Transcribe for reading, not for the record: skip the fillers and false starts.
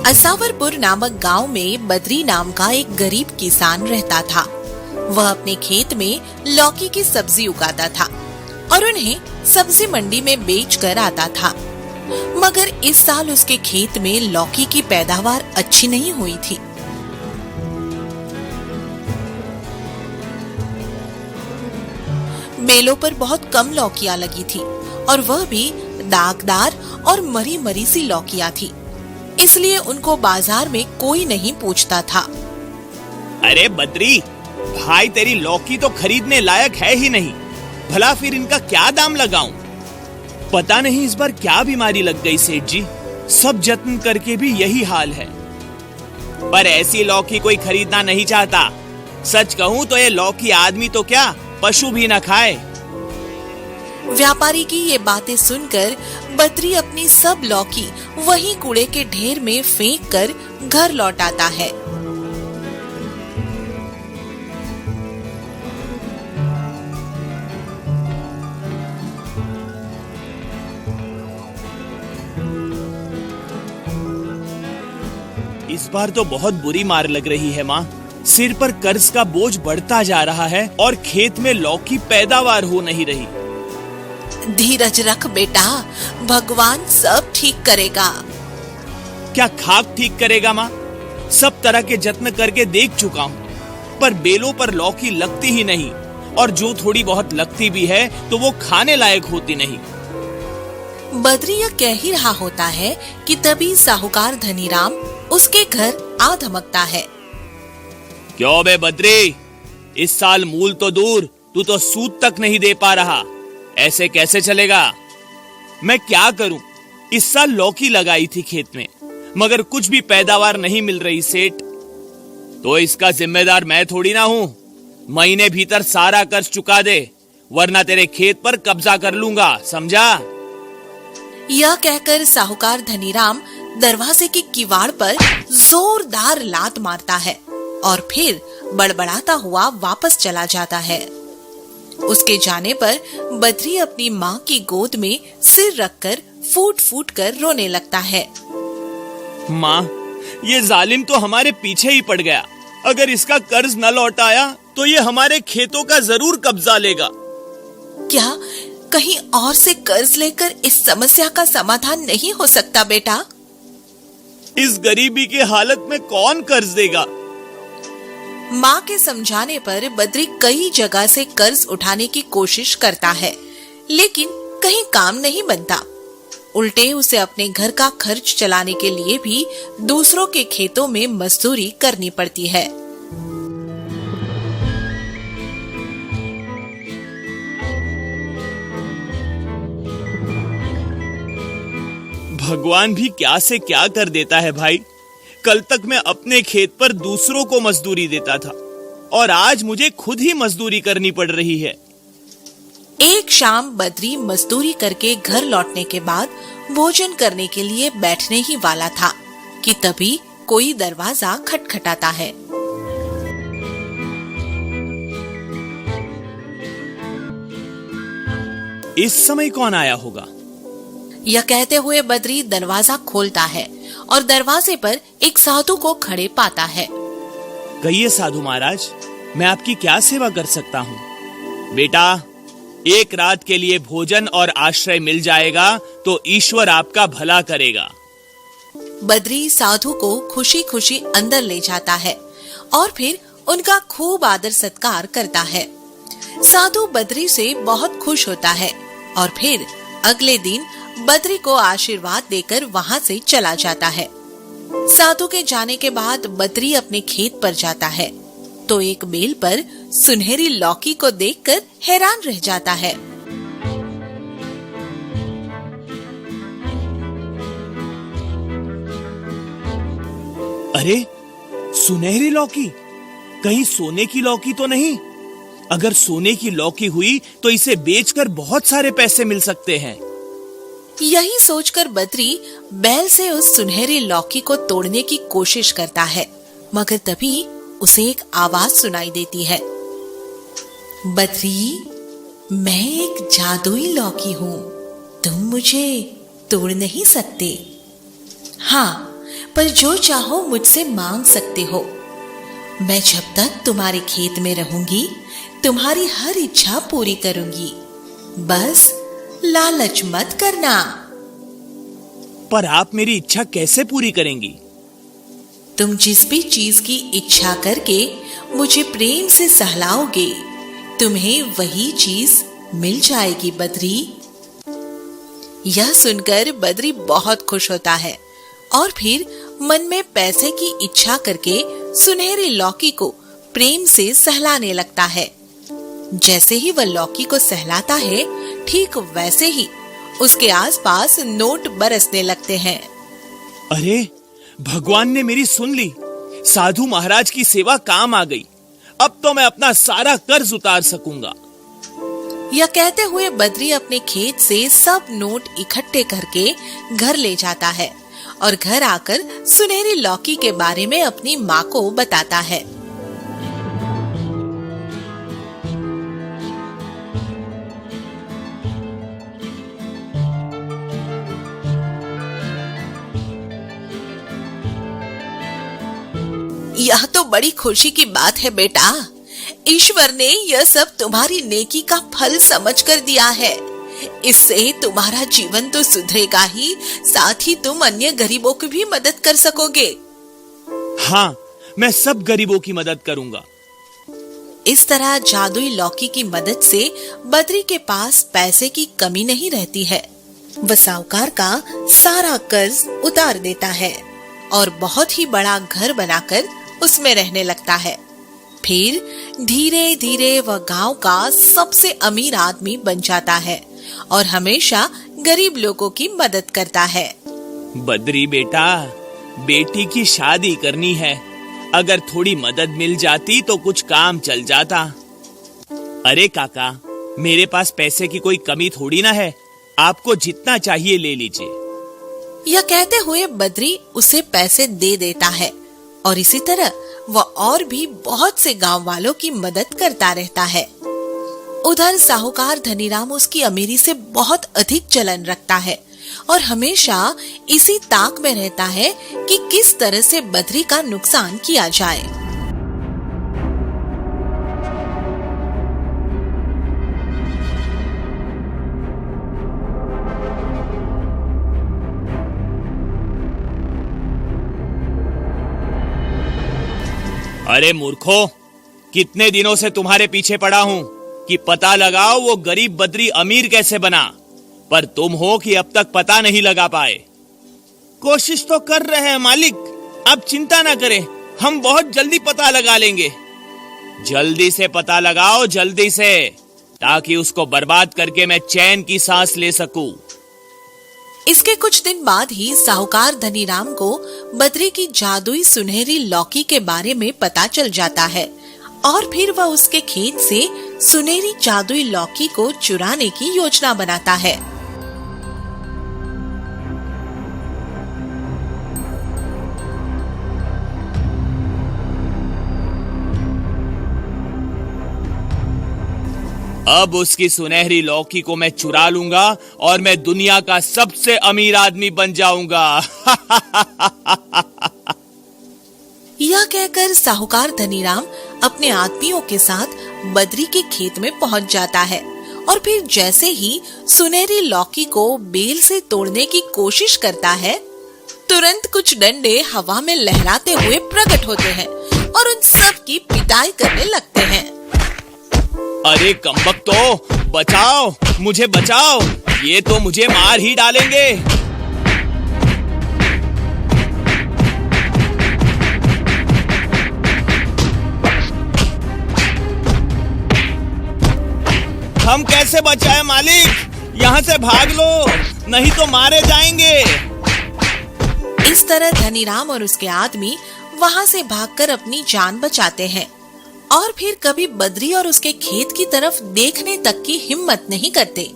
असावरपुर नामक गांव में बद्री नाम का एक गरीब किसान रहता था। वह अपने खेत में लौकी की सब्जी उगाता था और उन्हें सब्जी मंडी में बेचकर आता था। मगर इस साल उसके खेत में लौकी की पैदावार अच्छी नहीं हुई थी। बेलों पर बहुत कम लौकियां लगी थी और वह भी दागदार और मरी मरी सी लौकियां थी। इसलिए उनको बाजार में कोई नहीं पूछता था। अरे बद्री भाई, तेरी लौकी तो खरीदने लायक है ही नहीं, भला फिर इनका क्या दाम लगाऊं? पता नहीं इस बार क्या बीमारी लग गई सेठ जी, सब जत्न करके भी यही हाल है। पर ऐसी लौकी कोई खरीदना नहीं चाहता। सच कहूं तो ये लौकी आदमी तो क्या पशु भी न खाए। व्यापारी की ये बातें सुनकर बद्री अपनी सब लौकी वहीं कूड़े के ढेर में फेंक कर घर लौट आता है। इस बार तो बहुत बुरी मार लग रही है माँ। सिर पर कर्ज का बोझ बढ़ता जा रहा है और खेत में लौकी पैदावार हो नहीं रही। धीरज रख बेटा, भगवान सब ठीक करेगा। क्या खाक ठीक करेगा माँ? सब तरह के जत्न करके देख चुका हूँ, पर बेलों पर लौकी लगती ही नहीं, और जो थोड़ी बहुत लगती भी है तो वो खाने लायक होती नहीं। बद्री यह कह ही रहा होता है कि तभी साहूकार धनीराम उसके घर आ धमकता है। क्यों बे बद्री, इस साल मूल तो दूर, तू तो सूद तक नहीं दे पा रहा। ऐसे कैसे चलेगा? मैं क्या करूं? इस साल लौकी लगाई थी खेत में, मगर कुछ भी पैदावार नहीं मिल रही सेठ। तो इसका जिम्मेदार मैं थोड़ी ना हूं। महीने भीतर सारा कर्ज चुका दे, वरना तेरे खेत पर कब्जा कर लूंगा, समझा? यह कहकर साहूकार धनीराम दरवाजे की किवाड़ पर जोरदार लात मारता है और फिर बड़बड़ाता हुआ वापस चला जाता है। उसके जाने पर बद्री अपनी माँ की गोद में सिर रखकर फूट फूट कर रोने लगता है। माँ, ये जालिम तो हमारे पीछे ही पड़ गया। अगर इसका कर्ज न लौट आया तो ये हमारे खेतों का जरूर कब्जा लेगा। क्या कहीं और से कर्ज लेकर इस समस्या का समाधान नहीं हो सकता बेटा? इस गरीबी की हालत में कौन कर्ज देगा? माँ के समझाने पर बद्री कई जगह से कर्ज उठाने की कोशिश करता है, लेकिन कहीं काम नहीं बनता। उल्टे उसे अपने घर का खर्च चलाने के लिए भी दूसरों के खेतों में मजदूरी करनी पड़ती है। भगवान भी क्या से क्या कर देता है भाई। कल तक मैं अपने खेत पर दूसरों को मजदूरी देता था और आज मुझे खुद ही मजदूरी करनी पड़ रही है। एक शाम बद्री मजदूरी करके घर लौटने के बाद भोजन करने के लिए बैठने ही वाला था कि तभी कोई दरवाजा खटखटाता है। इस समय कौन आया होगा? यह कहते हुए बद्री दरवाजा खोलता है और दरवाजे पर एक साधु को खड़े पाता है। कहिए साधु महाराज, मैं आपकी क्या सेवा कर सकता हूँ? बेटा, एक रात के लिए भोजन और आश्रय मिल जाएगा तो ईश्वर आपका भला करेगा। बद्री साधु को खुशी खुशी अंदर ले जाता है और फिर उनका खूब आदर सत्कार करता है। साधु बद्री से बहुत खुश होता है और फिर अगले दिन बद्री को आशीर्वाद देकर वहां से चला जाता है। साधु के जाने के बाद बद्री अपने खेत पर जाता है तो एक बेल पर सुनहरी लौकी को देखकर हैरान रह जाता है। अरे, सुनहरी लौकी? कहीं सोने की लौकी तो नहीं? अगर सोने की लौकी हुई तो इसे बेचकर बहुत सारे पैसे मिल सकते हैं। यही सोचकर बद्री बैल से उस सुनहरी लौकी को तोड़ने की कोशिश करता है, मगर तभी उसे एक आवाज सुनाई देती है। बद्री, मैं एक जादुई लौकी हूँ, तुम मुझे तोड़ नहीं सकते। हाँ, पर जो चाहो मुझसे मांग सकते हो। मैं जब तक तुम्हारे खेत में रहूंगी तुम्हारी हर इच्छा पूरी करूंगी, बस लालच मत करना। पर आप मेरी इच्छा कैसे पूरी करेंगी? तुम जिस भी चीज की इच्छा करके मुझे प्रेम से सहलाओगे, तुम्हें वही चीज मिल जाएगी बद्री। यह सुनकर बद्री बहुत खुश होता है और फिर मन में पैसे की इच्छा करके सुनहरी लौकी को प्रेम से सहलाने लगता है। जैसे ही वह लौकी को सहलाता है, ठीक वैसे ही उसके आसपास नोट बरसने लगते हैं। अरे, भगवान ने मेरी सुन ली। साधु महाराज की सेवा काम आ गई। अब तो मैं अपना सारा कर्ज उतार सकूंगा। यह कहते हुए बद्री अपने खेत से सब नोट इकट्ठे करके घर ले जाता है और घर आकर सुनहरी लौकी के बारे में अपनी माँ को बताता है। यह तो बड़ी खुशी की बात है बेटा। ईश्वर ने यह सब तुम्हारी नेकी का फल समझकर दिया है। इससे तुम्हारा जीवन तो सुधरेगा ही, साथ ही तुम अन्य गरीबों की भी मदद कर सकोगे। हाँ, मैं सब गरीबों की मदद करूंगा। इस तरह जादुई लौकी की मदद से बद्री के पास पैसे की कमी नहीं रहती है। वह साहूकार का सारा कर्ज उतार देता है और बहुत ही बड़ा घर बनाकर उसमें रहने लगता है। फिर धीरे धीरे वह गांव का सबसे अमीर आदमी बन जाता है और हमेशा गरीब लोगों की मदद करता है। बद्री बेटा, बेटी की शादी करनी है। अगर थोड़ी मदद मिल जाती तो कुछ काम चल जाता। अरे काका, मेरे पास पैसे की कोई कमी थोड़ी ना है। आपको जितना चाहिए ले लीजिए। यह कहते हुए बद्री उसे पैसे दे देता है और इसी तरह वह और भी बहुत से गांव वालों की मदद करता रहता है। उधर साहूकार धनीराम उसकी अमीरी से बहुत अधिक जलन रखता है और हमेशा इसी ताक में रहता है कि किस तरह से बद्री का नुकसान किया जाए। अरे मूर्खों, कितने दिनों से तुम्हारे पीछे पड़ा हूं कि पता लगाओ वो गरीब बद्री अमीर कैसे बना, पर तुम हो कि अब तक पता नहीं लगा पाए। कोशिश तो कर रहे हैं मालिक, अब चिंता ना करें, हम बहुत जल्दी पता लगा लेंगे। जल्दी से पता लगाओ, जल्दी से, ताकि उसको बर्बाद करके मैं चैन की सांस ले सकूं। इसके कुछ दिन बाद ही साहूकार धनीराम को बद्री की जादुई सुनहरी लौकी के बारे में पता चल जाता है और फिर वह उसके खेत से सुनहरी जादुई लौकी को चुराने की योजना बनाता है। अब उसकी सुनहरी लौकी को मैं चुरा लूंगा और मैं दुनिया का सबसे अमीर आदमी बन जाऊंगा। यह कहकर साहूकार धनीराम अपने आदमियों के साथ बद्री के खेत में पहुंच जाता है और फिर जैसे ही सुनहरी लौकी को बेल से तोड़ने की कोशिश करता है, तुरंत कुछ डंडे हवा में लहराते हुए प्रकट होते हैं और उन सब की पिटाई करने लगते हैं। अरे कमबख्तो, बचाओ, मुझे बचाओ, ये तो मुझे मार ही डालेंगे। हम कैसे बचाए मालिक? यहाँ से भाग लो, नहीं तो मारे जाएंगे। इस तरह धनीराम और उसके आदमी वहाँ से भागकर अपनी जान बचाते हैं और फिर कभी बद्री और उसके खेत की तरफ देखने तक की हिम्मत नहीं करते।